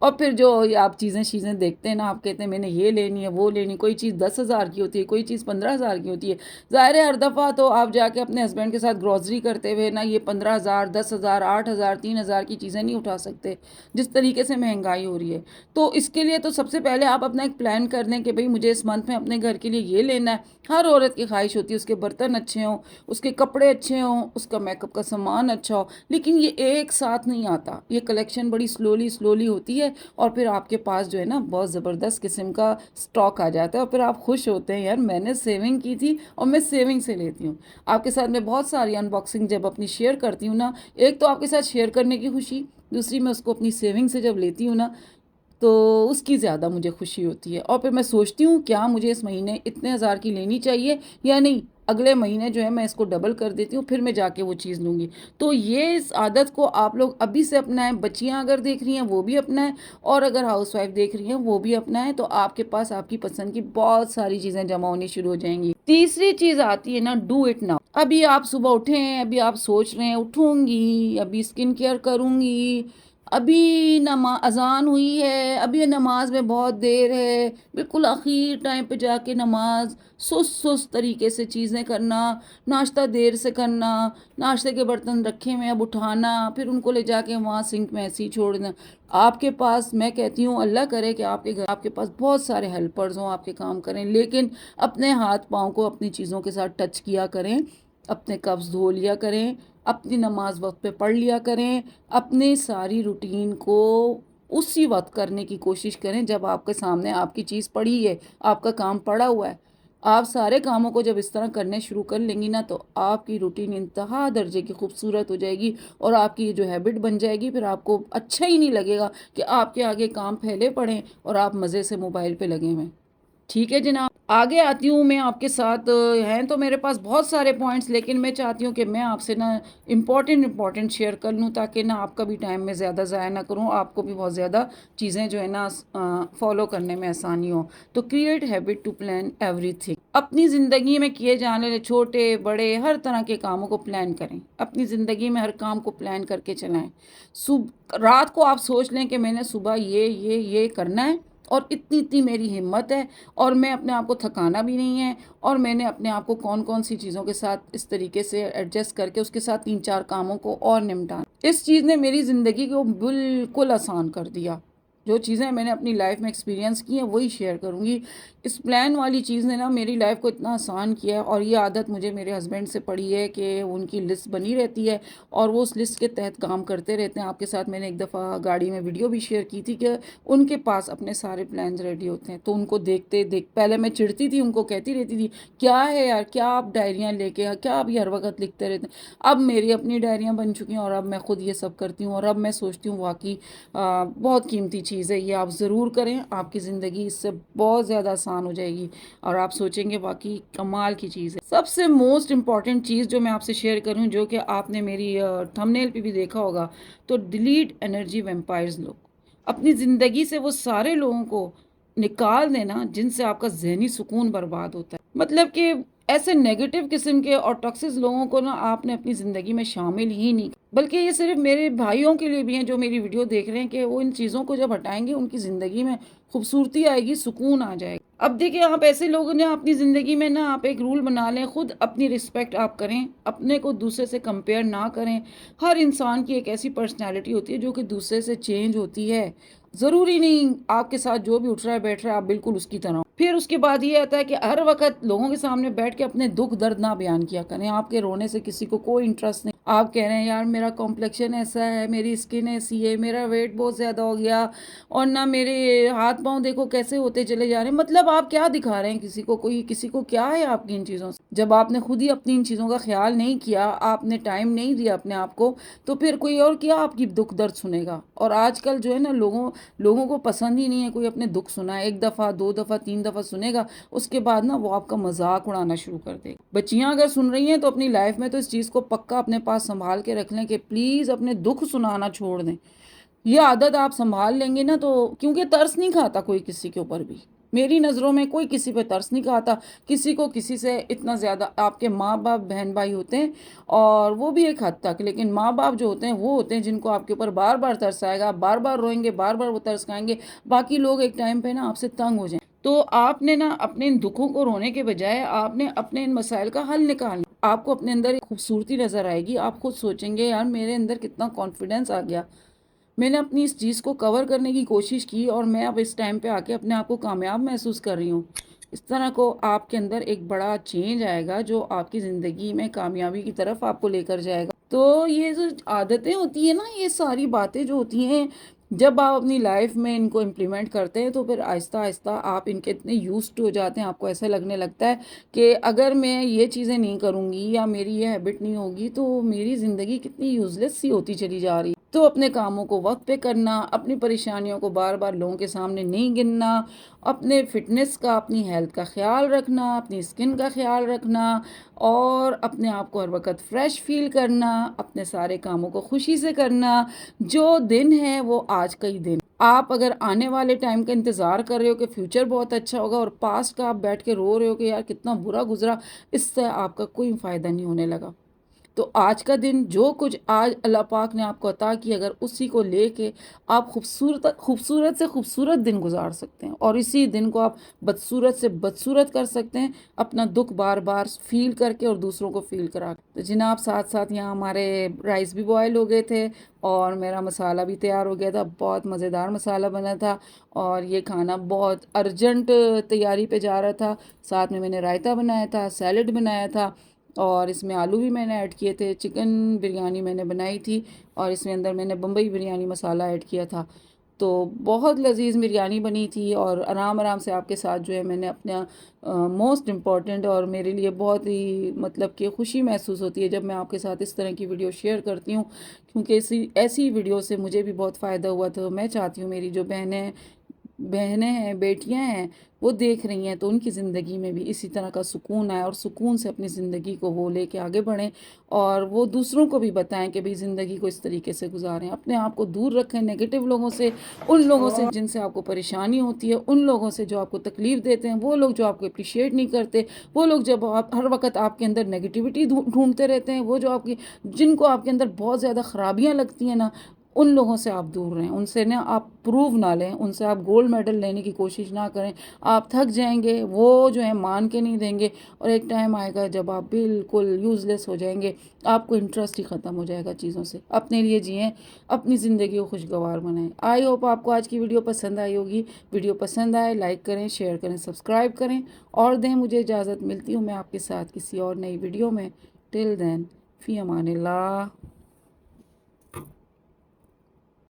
اور پھر جو آپ چیزیں دیکھتے ہیں نا، آپ کہتے ہیں میں نے یہ لینی ہے وہ لینی، کوئی چیز 10,000 کی ہوتی ہے، کوئی چیز 15,000 کی ہوتی ہے. ظاہر ہے ہر دفعہ تو آپ جا کے اپنے ہسبینڈ کے ساتھ گروسری کرتے ہوئے نا یہ 15,000 10,000 8,000 3,000 کی چیزیں نہیں اٹھا سکتے جس طریقے سے مہنگائی ہو رہی ہے. تو اس کے لیے تو سب سے پہلے آپ اپنا ایک پلان کر دیں کہ بھئی مجھے اس منتھ میں اپنے گھر کے لیے یہ لینا ہے. ہر عورت کی خواہش ہوتی ہے اس کے برتن اچھے ہوں، اس کے کپڑے اچھے ہوں، اس کا میک اپ کا سامان اچھا ہو، لیکن یہ ایک ساتھ نہیں آتا. یہ کلیکشن بڑی سلولی ہوتی ہے اور پھر آپ کے پاس جو ہے نا بہت زبردست قسم کا سٹاک آ جاتا ہے اور پھر آپ خوش ہوتے ہیں، یار میں نے سیونگ کی تھی اور میں سیونگ سے لیتی ہوں. آپ کے ساتھ میں بہت ساری ان باکسنگ جب اپنی شیئر کرتی ہوں نا، ایک تو آپ کے ساتھ شیئر کرنے کی خوشی، دوسری میں اس کو اپنی سیونگ سے جب لیتی ہوں نا تو اس کی زیادہ مجھے خوشی ہوتی ہے. اور پھر میں سوچتی ہوں کیا مجھے اس مہینے اتنے ہزار کی لینی چاہیے یا نہیں، اگلے مہینے جو ہے میں اس کو ڈبل کر دیتی ہوں، پھر میں جا کے وہ چیز لوں گی. تو یہ اس عادت کو آپ لوگ ابھی سے اپنائیں. بچیاں اگر دیکھ رہی ہیں وہ بھی اپنائیں، اور اگر ہاؤس وائف دیکھ رہی ہیں وہ بھی اپنائیں، تو آپ کے پاس آپ کی پسند کی بہت ساری چیزیں جمع ہونی شروع ہو جائیں گی. تیسری چیز آتی ہے نا، ڈو اٹ ناؤ. ابھی آپ صبح اٹھیں ہیں، ابھی آپ سوچ رہے ہیں اٹھوں گی، ابھی اسکن کیئر کروں گی، ابھی اذان ہوئی ہے، ابھی نماز میں بہت دیر ہے، بالکل آخر ٹائم پہ جا کے نماز، سست طریقے سے چیزیں کرنا، ناشتہ دیر سے کرنا، ناشتے کے برتن رکھے ہوئے اب اٹھانا، پھر ان کو لے جا کے وہاں سنک میں ایسے ہی چھوڑ دینا. آپ کے پاس، میں کہتی ہوں اللہ کرے کہ آپ کے گھر آپ کے پاس بہت سارے ہیلپرز ہوں، آپ کے کام کریں، لیکن اپنے ہاتھ پاؤں کو اپنی چیزوں کے ساتھ ٹچ کیا کریں، اپنے کپس دھو لیا کریں، اپنی نماز وقت پہ پڑھ لیا کریں، اپنے ساری روٹین کو اسی وقت کرنے کی کوشش کریں جب آپ کے سامنے آپ کی چیز پڑی ہے، آپ کا کام پڑا ہوا ہے. آپ سارے کاموں کو جب اس طرح کرنے شروع کر لیں گی نا تو آپ کی روٹین انتہا درجے کی خوبصورت ہو جائے گی اور آپ کی جو ہیبٹ بن جائے گی. پھر آپ کو اچھا ہی نہیں لگے گا کہ آپ کے آگے کام پھیلے پڑیں اور آپ مزے سے موبائل پہ لگے ہوئے. ٹھیک ہے جناب، آگے آتی ہوں میں آپ کے ساتھ. ہیں تو میرے پاس بہت سارے پوائنٹس، لیکن میں چاہتی ہوں کہ میں آپ سے نا امپورٹنٹ شیئر کر لوں تاکہ نا آپ کا بھی ٹائم میں زیادہ ضائع نہ کروں، آپ کو بھی بہت زیادہ چیزیں جو ہے نا فالو کرنے میں آسانی ہو. تو create habit to plan everything. اپنی زندگی میں کیے جانے والے چھوٹے بڑے ہر طرح کے کاموں کو پلان کریں. اپنی زندگی میں ہر کام کو پلان کر کے چلائیں. رات کو آپ سوچ لیں کہ میں نے صبح یہ کرنا ہے اور اتنی میری ہمت ہے اور میں اپنے آپ کو تھکانا بھی نہیں ہے، اور میں نے اپنے آپ کو کون سی چیزوں کے ساتھ اس طریقے سے ایڈجسٹ کر کے اس کے ساتھ 3-4 کاموں کو اور نمٹانا. اس چیز نے میری زندگی کو بالکل آسان کر دیا. جو چیزیں میں نے اپنی لائف میں ایکسپیرینس کی ہیں وہی شیئر کروں گی. اس پلان والی چیز نے نا میری لائف کو اتنا آسان کیا ہے، اور یہ عادت مجھے میرے ہسبینڈ سے پڑی ہے کہ ان کی لسٹ بنی رہتی ہے اور وہ اس لسٹ کے تحت کام کرتے رہتے ہیں. آپ کے ساتھ میں نے ایک دفعہ گاڑی میں ویڈیو بھی شیئر کی تھی کہ ان کے پاس اپنے سارے پلانز ریڈی ہوتے ہیں، تو ان کو دیکھتے پہلے میں چڑھتی تھی، ان کو کہتی رہتی تھی کیا ہے یار، کیا آپ ڈائریاں لے کے کیا آپ ہر وقت لکھتے رہتے ہیں. اب میری اپنی ڈائریاں بن چکی ہیں اور اب میں خود یہ سب کرتی ہوں، اور اب میں سوچتی ہوں واقعی بہت قیمتی چیز ہے یہ، آپ ضرور کریں. آپ کی زندگی اس سے بہت زیادہ آسان ہو جائے گی اور آپ سوچیں گے واقعی کمال کی چیز ہے. سب سے موسٹ امپورٹنٹ چیز جو میں آپ سے شیئر کروں، جو کہ آپ نے میری تھمبنیل پہ بھی دیکھا ہوگا، تو ڈیلیٹ انرجی ویمپائرز. لوگ اپنی زندگی سے وہ سارے لوگوں کو نکال دینا جن سے آپ کا ذہنی سکون برباد ہوتا ہے. مطلب کہ ایسے نیگیٹو قسم کے اور ٹاکسک لوگوں کو نا آپ نے اپنی زندگی میں شامل ہی نہیں، بلکہ یہ صرف میرے بھائیوں کے لیے بھی ہیں جو میری ویڈیو دیکھ رہے ہیں کہ وہ ان چیزوں کو جب ہٹائیں گے ان کی زندگی میں خوبصورتی آئے گی، سکون آ جائے گا. اب دیکھیں، آپ ایسے لوگوں نے اپنی زندگی میں نا آپ ایک رول بنا لیں، خود اپنی رسپیکٹ آپ کریں، اپنے کو دوسرے سے کمپیئر نہ کریں. ہر انسان کی ایک ایسی پرسنالٹی ہوتی ہے جو کہ دوسرے سے چینج ہوتی ہے. ضروری نہیں آپ کے ساتھ جو بھی اٹھ رہا ہے بیٹھ رہا ہے آپ بالکل اس کی طرح ہو. پھر اس کے بعد یہ آتا ہے کہ ہر وقت لوگوں کے سامنے بیٹھ کے اپنے دکھ درد نہ بیان کیا کریں. آپ کے رونے سے کسی کو کوئی انٹرسٹ نہیں. آپ کہہ رہے ہیں یار میرا کمپلیکشن ایسا ہے، میری اسکن ایسی ہے، میرا ویٹ بہت زیادہ ہو گیا، اور نہ میرے ہاتھ پاؤں دیکھو کیسے ہوتے چلے جا رہے ہیں. مطلب آپ کیا دکھا رہے ہیں کسی کو کیا ہے آپ کی ان چیزوں سے؟ جب آپ نے خود ہی اپنی ان چیزوں کا خیال نہیں کیا، آپ نے ٹائم نہیں دیا اپنے آپ کو، تو پھر کوئی اور کیا آپ کی دکھ درد سنے گا؟ اور آج کل جو ہے نا لوگوں کو پسند ہی نہیں ہے کوئی اپنے دکھ سنا ہے. 1 دفعہ 2 دفعہ 3 دفعہ سنے گا، اس کے بعد نا وہ آپ کا مذاق اڑانا شروع کر دے گا. بچیاں اگر سن رہی ہیں تو اپنی لائف میں تو اس چیز کو پکا اپنے پاس سنبھال کے رکھ لیں کہ پلیز اپنے دکھ سنانا چھوڑ دیں. یہ عادت آپ سنبھال لیں گے نا تو، کیونکہ ترس نہیں کھاتا کوئی کسی کے اوپر بھی. میری نظروں میں کوئی کسی پہ ترس نہیں کھاتا، کسی کو کسی سے اتنا زیادہ، آپ کے ماں باپ بہن بھائی ہوتے ہیں اور وہ بھی ایک حد تک، لیکن ماں باپ جو ہوتے ہیں وہ ہوتے ہیں جن کو آپ کے اوپر بار بار ترس آئے گا، بار بار روئیں گے، بار بار وہ ترس کھائیں گے، باقی لوگ ایک ٹائم پہ نا آپ سے تنگ ہو جائیں۔ تو آپ نے نا اپنے ان دکھوں کو رونے کے بجائے آپ نے اپنے ان مسائل کا حل نکالنا، آپ کو اپنے اندر ایک خوبصورتی نظر آئے گی، آپ خود سوچیں گے یار میرے اندر کتنا کانفیڈنس آ گیا، میں نے اپنی اس چیز کو کور کرنے کی کوشش کی اور میں اب اس ٹائم پہ آ کے اپنے آپ کو کامیاب محسوس کر رہی ہوں۔ اس طرح کو آپ کے اندر ایک بڑا چینج آئے گا جو آپ کی زندگی میں کامیابی کی طرف آپ کو لے کر جائے گا۔ تو یہ جو عادتیں ہوتی ہیں نا، یہ ساری باتیں جو ہوتی ہیں، جب آپ اپنی لائف میں ان کو امپلیمنٹ کرتے ہیں تو پھر آہستہ آہستہ آپ ان کے اتنے یوزڈ ہو جاتے ہیں، آپ کو ایسا لگنے لگتا ہے کہ اگر میں یہ چیزیں نہیں کروں گی یا میری یہ ہیبٹ نہیں ہوگی تو میری زندگی کتنی یوزلیس سی ہوتی چلی جا رہی ہے۔ تو اپنے کاموں کو وقت پہ کرنا، اپنی پریشانیوں کو بار بار لوگوں کے سامنے نہیں گننا، اپنے فٹنس کا، اپنی ہیلتھ کا خیال رکھنا، اپنی اسکن کا خیال رکھنا اور اپنے آپ کو ہر وقت فریش فیل کرنا، اپنے سارے کاموں کو خوشی سے کرنا۔ جو دن ہے وہ آج کا ہی دن، آپ اگر آنے والے ٹائم کا انتظار کر رہے ہو کہ فیوچر بہت اچھا ہوگا اور پاسٹ کا آپ بیٹھ کے رو رہے ہو کہ یار کتنا برا گزرا، اس سے آپ کا کوئی فائدہ نہیں ہونے لگا۔ تو آج کا دن جو کچھ آج اللہ پاک نے آپ کو عطا کی، اگر اسی کو لے کے آپ خوبصورت سے خوبصورت دن گزار سکتے ہیں اور اسی دن کو آپ بدصورت سے بدصورت کر سکتے ہیں، اپنا دکھ بار بار فیل کر کے اور دوسروں کو فیل کرا کے۔ تو جناب ساتھ ساتھ یہاں ہمارے رائس بھی بوائل ہو گئے تھے اور میرا مسالہ بھی تیار ہو گیا تھا، بہت مزیدار مسالہ بنا تھا اور یہ کھانا بہت ارجنٹ تیاری پہ جا رہا تھا۔ ساتھ میں نے رائتہ بنایا تھا، سیلڈ بنایا تھا اور اس میں آلو بھی میں نے ایڈ کیے تھے، چکن بریانی میں نے بنائی تھی اور اس میں اندر میں نے بمبئی بریانی مسالہ ایڈ کیا تھا۔ تو بہت لذیذ بریانی بنی تھی اور آرام سے آپ کے ساتھ جو ہے میں نے اپنا موسٹ امپورٹنٹ اور میرے لیے بہت ہی مطلب کہ خوشی محسوس ہوتی ہے جب میں آپ کے ساتھ اس طرح کی ویڈیو شیئر کرتی ہوں، کیونکہ ایسی ویڈیو سے مجھے بھی بہت فائدہ ہوا تھا۔ میں چاہتی ہوں میری جو بہنیں ہیں، بیٹیاں ہیں، وہ دیکھ رہی ہیں تو ان کی زندگی میں بھی اسی طرح کا سکون آئے اور سکون سے اپنی زندگی کو وہ لے کے آگے بڑھیں اور وہ دوسروں کو بھی بتائیں کہ بھئی زندگی کو اس طریقے سے گزاریں، اپنے آپ کو دور رکھیں نیگیٹو لوگوں سے، ان لوگوں سے جن سے آپ کو پریشانی ہوتی ہے، ان لوگوں سے جو آپ کو تکلیف دیتے ہیں، وہ لوگ جو آپ کو اپریشیٹ نہیں کرتے، وہ لوگ جب آپ ہر وقت آپ کے اندر نیگیٹیوٹی ڈھونڈتے رہتے ہیں، وہ جو جن کو آپ کے اندر بہت زیادہ خرابیاں لگتی ہیں نا، ان لوگوں سے آپ دور رہیں، ان سے نا آپ پروو نہ لیں، ان سے آپ گولڈ میڈل لینے کی کوشش نہ کریں، آپ تھک جائیں گے، وہ جو ہے مان کے نہیں دیں گے اور ایک ٹائم آئے گا جب آپ بالکل یوز لیس ہو جائیں گے، آپ کو انٹرسٹ ہی ختم ہو جائے گا چیزوں سے۔ اپنے لیے جئیں، اپنی زندگی کو خوشگوار بنائیں۔ آئی ہوپ آپ کو آج کی ویڈیو پسند آئی ہوگی۔ ویڈیو پسند آئے لائک کریں، شیئر کریں، سبسکرائب کریں اور دیں مجھے اجازت۔ ملتی ہوں میں آپ کے ساتھ کسی اور نئی ویڈیو میں۔ ٹل دین، فی امان اللہ۔